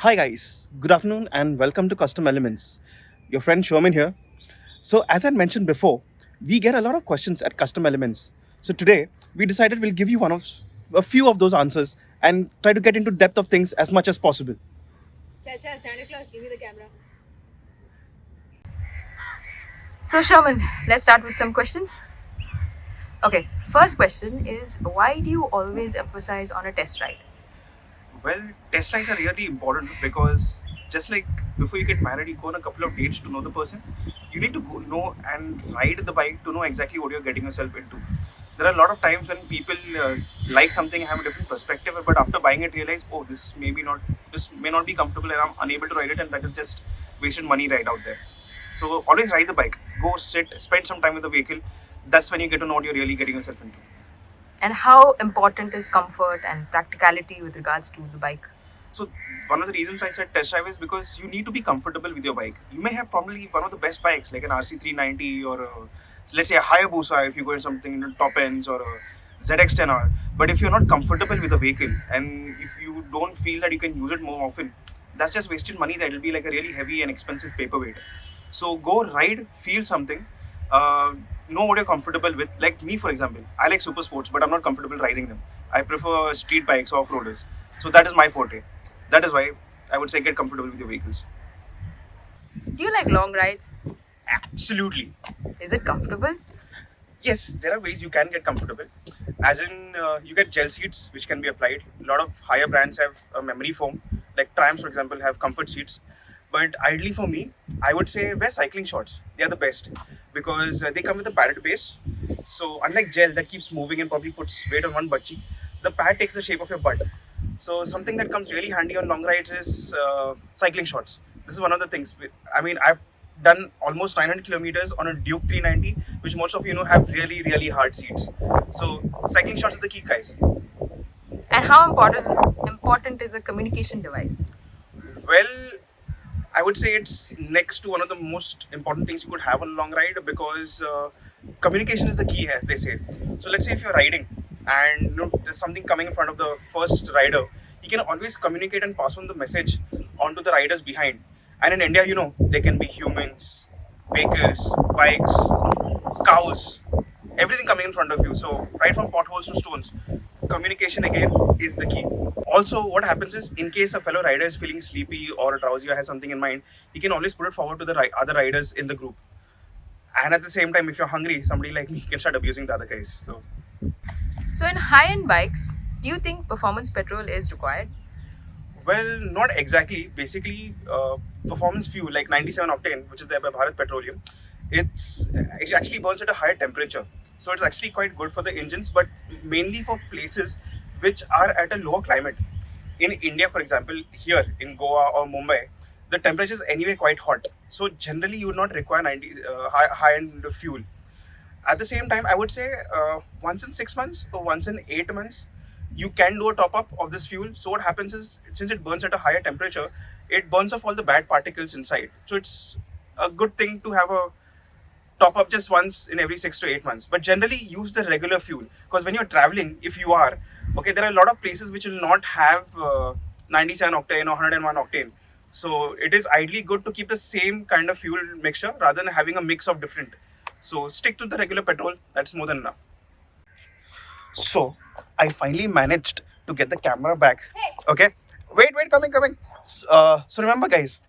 Hi guys, good afternoon and welcome to Custom Elements. Your friend Sherman here. So as I mentioned before, we get a lot of questions at Custom Elements. So today we decided we'll give you a few of those answers and try to get into depth of things as much as possible. Chacha, Santa Claus, give me the camera. So, Sherman, let's start with some questions. Okay, first question is why do you always emphasize on a test ride? Well, test rides are really important because just like before you get married, you go on a couple of dates to know the person. You need to go know and ride the bike to know exactly what you're getting yourself into. There are a lot of times when people like something, have a different perspective, but after buying it, realize, oh, this may not be comfortable, and I'm unable to ride it, and that is just wasted money right out there. So always ride the bike. Go sit, spend some time with the vehicle. That's when you get to know what you're really getting yourself into. And how important is comfort and practicality with regards to the bike? So one of the reasons I said test drive is because you need to be comfortable with your bike. You may have probably one of the best bikes like an RC390 or so let's say a Hayabusa if you go in something in the top ends or a ZX10R. But if you're not comfortable with the vehicle and if you don't feel that you can use it more often, that's just wasted money. That will be like a really heavy and expensive paperweight. So go ride, feel something, uh, know what you're comfortable with. Like me, for example, I like super sports, but I'm not comfortable riding them. I prefer street bikes, off roaders. So that is my forte. That is why I would say get comfortable with your vehicles. Do you like long rides? Absolutely. Is it comfortable? Yes, there are ways you can get comfortable. As in, you get gel seats which can be applied. A lot of higher brands have a memory foam, like Triumphs, for example, have comfort seats. But ideally for me, I would say wear cycling shorts. They are the best because they come with a padded base. So unlike gel that keeps moving and probably puts weight on one butt cheek, the pad takes the shape of your butt. So something that comes really handy on long rides is cycling shorts. This is one of the things. I mean, I've done almost 900 kilometers on a Duke 390, which most of you know have really hard seats. So cycling shorts is the key, guys. And how important is a communication device? Well, I would say it's next to one of the most important things you could have on a long ride because communication is the key, as they say. So let's say if you're riding and there's something coming in front of the first rider, he can always communicate and pass on the message onto the riders behind. And in India, there can be humans, vehicles, bikes, cows, everything coming in front of you. So right from potholes to stones, communication again is the key. Also, what happens is, in case a fellow rider is feeling sleepy or drowsy or has something in mind, he can always put it forward to the other riders in the group. And at the same time, if you're hungry, somebody like me can start abusing the other guys. So, in high end bikes, do you think performance petrol is required? Well, not exactly. Basically, performance fuel like 97 octane, which is there by Bharat Petroleum, it actually burns at a higher temperature. So it's actually quite good for the engines, but mainly for places which are at a lower climate. In India, for example, here in Goa or Mumbai, the temperature is anyway quite hot. So generally, you would not require 90 high end fuel. At the same time, I would say once in 6 months or once in 8 months, you can do a top up of this fuel. So what happens is, since it burns at a higher temperature, it burns off all the bad particles inside. So it's a good thing to have a top up just once in every 6 to 8 months. But generally, use the regular fuel because when you're traveling, if you are okay, there are a lot of places which will not have 97 octane or 101 octane. So it is ideally good to keep the same kind of fuel mixture rather than having a mix of different. So stick to the regular petrol. That's more than enough. So I finally managed to get the camera back. Okay. Wait, coming. So remember, guys,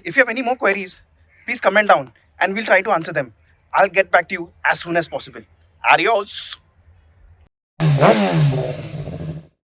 if you have any more queries, please comment down and we'll try to answer them. I'll get back to you as soon as possible. Adios.